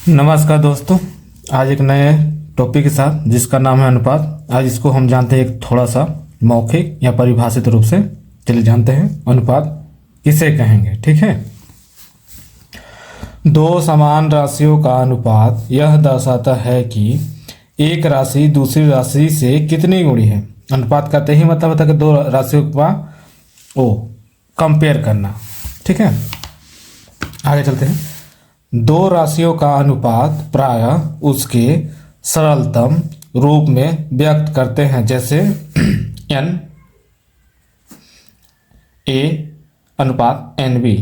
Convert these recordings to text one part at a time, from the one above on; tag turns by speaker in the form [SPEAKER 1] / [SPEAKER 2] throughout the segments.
[SPEAKER 1] नमस्कार दोस्तों। आज एक नए टॉपिक के साथ जिसका नाम है अनुपात। आज इसको हम जानते हैं एक थोड़ा सा मौखिक या परिभाषित रूप से। चलिए जानते हैं अनुपात किसे कहेंगे। ठीक है, दो समान राशियों का अनुपात यह दर्शाता है कि एक राशि दूसरी राशि से कितनी गुणी है। अनुपात कहते ही मतलब होता है कि दो राशियों का कंपेयर करना। ठीक है, आगे चलते हैं। दो राशियों का अनुपात प्रायः उसके सरलतम रूप में व्यक्त करते हैं, जैसे n a अनुपात NB।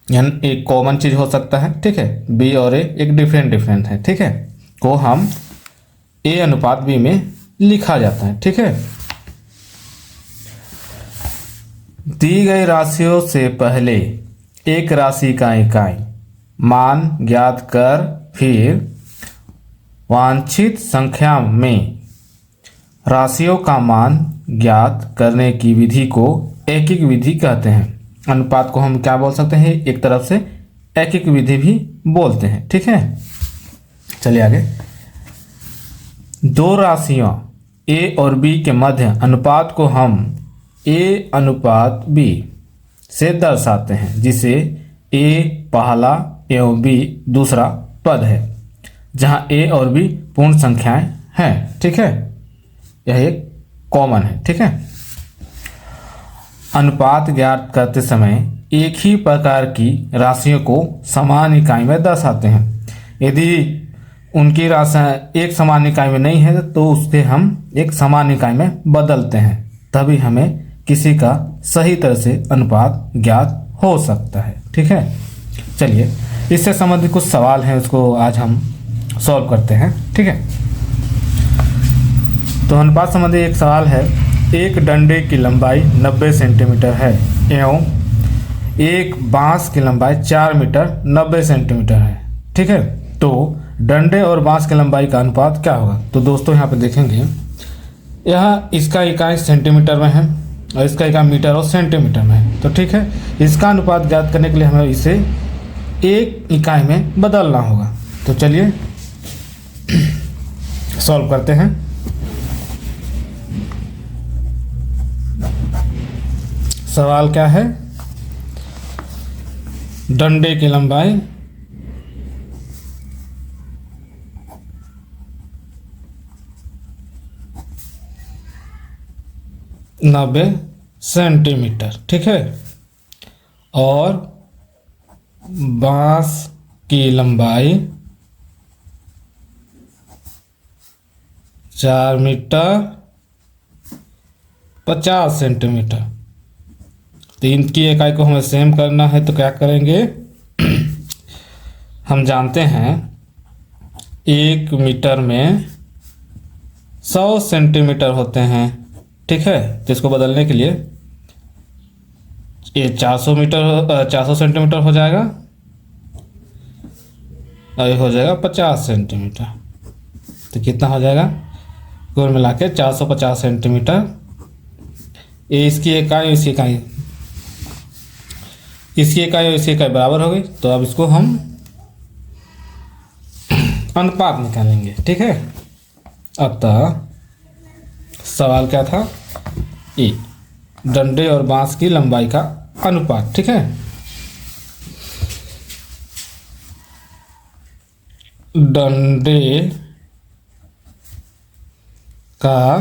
[SPEAKER 1] n एक कॉमन चीज हो सकता है, ठीक है, b और a एक डिफरेंट है, ठीक है, को हम a अनुपात b में लिखा जाता है। ठीक है, दी गई राशियों से पहले एक राशि का इकाई मान ज्ञात कर फिर वांछित संख्या में राशियों का मान ज्ञात करने की विधि को एकीक विधि कहते हैं। अनुपात को हम क्या बोल सकते हैं, एक तरफ से एकीक विधि भी बोलते हैं। ठीक है, चलिए आगे। दो राशियों a और b के मध्य अनुपात को हम a अनुपात b से दर्शाते हैं, जिसे a पहला एवं b दूसरा पद है, जहां a और b पूर्ण संख्याएं हैं। ठीक है, यह एक कॉमन है। ठीक है, अनुपात ज्ञात करते समय एक ही प्रकार की राशियों को समान इकाई में दर्शाते हैं। यदि उनकी राशियां एक समान इकाई में नहीं है तो उसके हम एक समान इकाई में बदलते हैं, तभी हमें किसी का सही तरह से अनुपात ज्ञात हो सकता है। ठीक है, चलिए इससे संबंधित कुछ सवाल हैं, उसको आज हम सॉल्व करते हैं। ठीक है, तो अनुपात संबंधी एक सवाल है। एक डंडे की लंबाई 90 सेंटीमीटर है एवं एक बांस की लंबाई 4 मीटर 90 सेंटीमीटर है। ठीक है, तो डंडे और बांस की लंबाई का अनुपात क्या होगा। तो दोस्तों यहाँ पे देखेंगे, यह इसका इकाई सेंटीमीटर में है और इसका इकाई मीटर और सेंटीमीटर में है। तो ठीक है, इसका अनुपात ज्ञात करने के लिए हमें इसे एक इकाई में बदलना होगा। तो चलिए सॉल्व करते हैं। सवाल क्या है, डंडे की लंबाई 90 सेंटीमीटर, ठीक है, और बांस की लंबाई 4 मीटर 50 सेंटीमीटर। तो इनकी इकाई को हमें सेम करना है, तो क्या करेंगे, हम जानते हैं 1 मीटर में 100 सेंटीमीटर होते हैं। ठीक है, तो इसको बदलने के लिए ये 400 सेंटीमीटर हो जाएगा और ये हो जाएगा 50 सेंटीमीटर। तो कितना हो जाएगा, कुल मिला के 450 सेंटीमीटर। ये इसकी इकाई इसकी इकाई इसकी इकाई बराबर हो गई। तो अब इसको हम अनुपात निकालेंगे। ठीक है, अतः सवाल क्या था, ए डंडे और बांस की लंबाई का अनुपात। ठीक है, डंडे का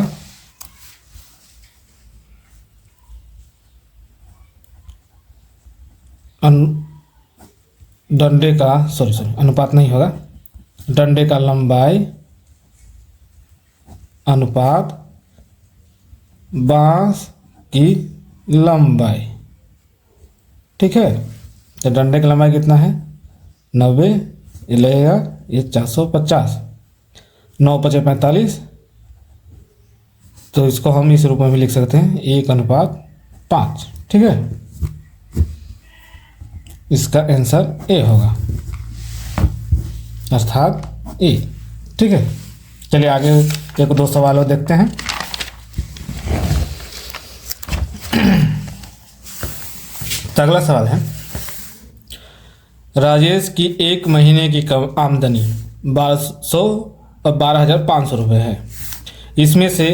[SPEAKER 1] अनुपात नहीं होगा, डंडे का लंबाई अनुपात बांस की लंबाई। ठीक है, तो डंडे की लंबाई कितना है 90, ये लगेगा ये 450, 9 × 5 = 45। तो इसको हम इस रूप में भी लिख सकते हैं 1:5। ठीक है, इसका आंसर ए होगा, अर्थात ए। ठीक है, चलिए आगे एक दो सवाल और देखते हैं। तो अगला सवाल है, राजेश की एक महीने की आमदनी 1200 और 12,500 रुपये है। इसमें से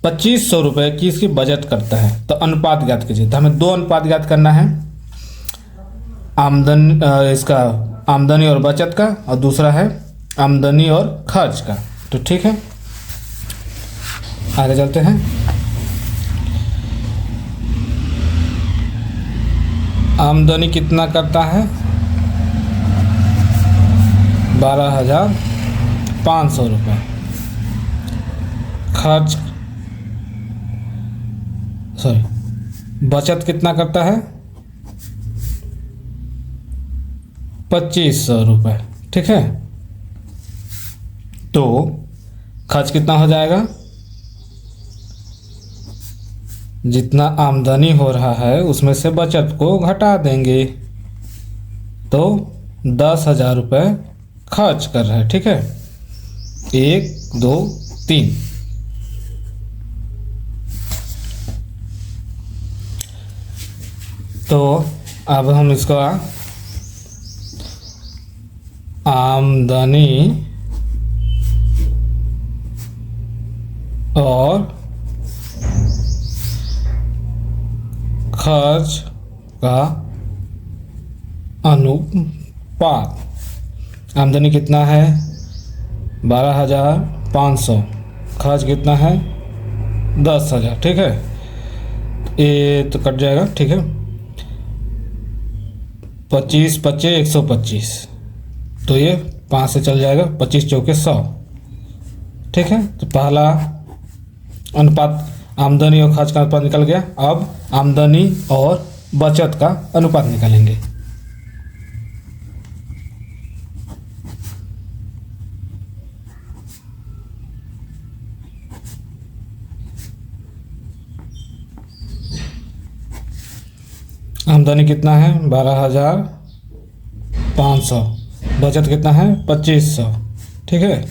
[SPEAKER 1] 2,500 रुपये की इसकी बचत करता है, तो अनुपात ज्ञात कीजिए। तो हमें दो अनुपात ज्ञात करना है, इसका आमदनी और बचत का, और दूसरा है आमदनी और खर्च का। तो ठीक है, आगे चलते हैं। आमदनी कितना करता है? 12,500 रुपये। खर्च बचत कितना करता है? 2,500 रुपये। ठीक है, तो खर्च कितना हो जाएगा? जितना आमदनी हो रहा है उसमें से बचत को घटा देंगे, तो 10,000 रुपये खर्च कर रहा है। ठीक है, 1 2 3। तो अब हम इसका आमदनी और खर्च का अनुपात। आमदनी कितना है? 12,500। खर्च कितना है? 10,000। ठीक है, ये तो कट जाएगा। ठीक है, 25 25 125, तो ये 5 से चल जाएगा। 25 चौके 100। ठीक है, तो पहला अनुपात आमदनी और खर्च का अनुपात निकल गया। अब आमदनी और बचत का अनुपात निकालेंगे। आमदनी कितना है? 12,500। बचत कितना है? 2,500। ठीक है,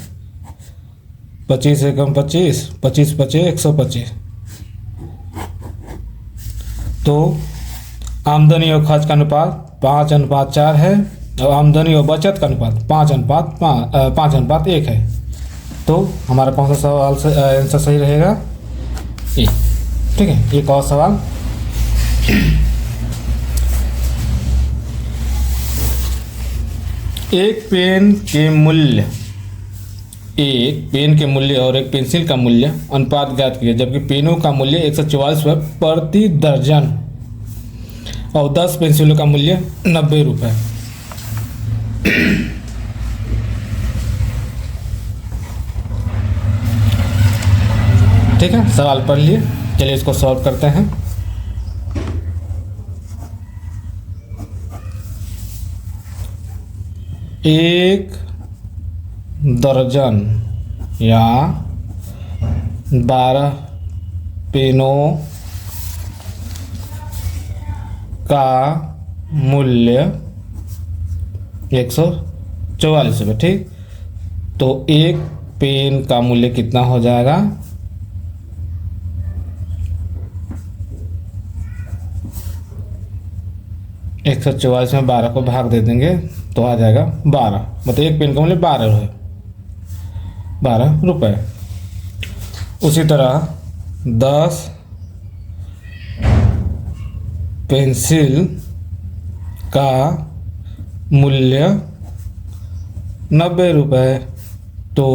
[SPEAKER 1] 25 से कम 25, 25 25 125। तो आमदनी और खर्च का अनुपात 5:4 है, और आमदनी और बचत का अनुपात 5:1 है। तो हमारा कौन सा सवाल से आंसर सही रहेगा? ए। ठीक है, एक और सवाल। एक पेन के मूल्य और एक पेंसिल का मूल्य अनुपात ज्ञात किया, जबकि पेनों का मूल्य 144 रुपये प्रति दर्जन और 10 पेंसिलों का मूल्य 90 रुपये। ठीक है, सवाल पढ़ लिए। चलिए इसको सॉल्व करते हैं। एक दर्जन या 12 पेनों का मूल्य 144 रुपये। ठीक, तो एक पेन का मूल्य कितना हो जाएगा? 144 में 12 को भाग दे देंगे तो आ जाएगा 12। मतलब एक पेन का मूल्य 12 रुपये। उसी तरह 10 पेंसिल का मूल्य 90 रुपये। तो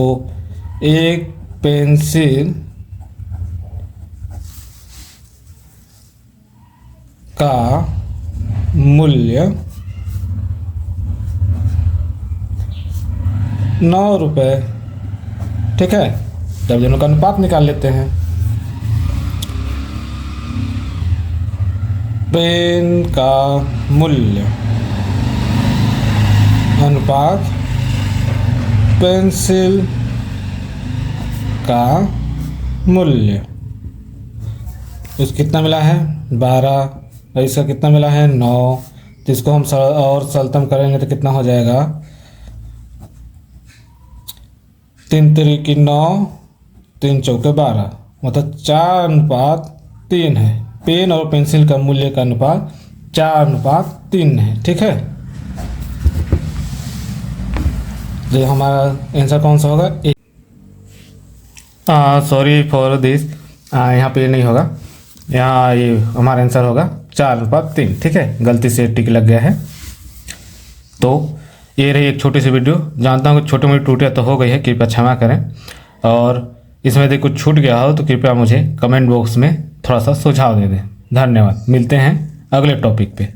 [SPEAKER 1] एक पेंसिल का मूल्य 9 रुपये। ठीक है, जब दोनों का अनुपात निकाल लेते हैं। पेन का मूल्य अनुपात पेंसिल का मूल्य, उस कितना मिला है? 12। इसका कितना मिला है? 9। तो इसको हम और सरलतम करेंगे तो कितना हो जाएगा? 3 3 9, 3 चौके 12, मतलब 4:3 है। पेन और पेंसिल का मूल्य का अनुपात 4:3 है। ठीक है, तो ये हमारा आंसर कौन सा होगा? सॉरी फॉर दिस, यहाँ पे नहीं होगा, यहाँ ये हमारा आंसर होगा 4/3। ठीक है, गलती से टिक लग गया है। तो ये रही एक छोटी सी वीडियो। जानता हूँ कि छोटी मोटी टूटियाँ तो हो गई है, कृपया क्षमा करें। और इसमें यदि कुछ छूट गया हो तो कृपया मुझे कमेंट बॉक्स में थोड़ा सा सुझाव दे दें। धन्यवाद। मिलते हैं अगले टॉपिक पे।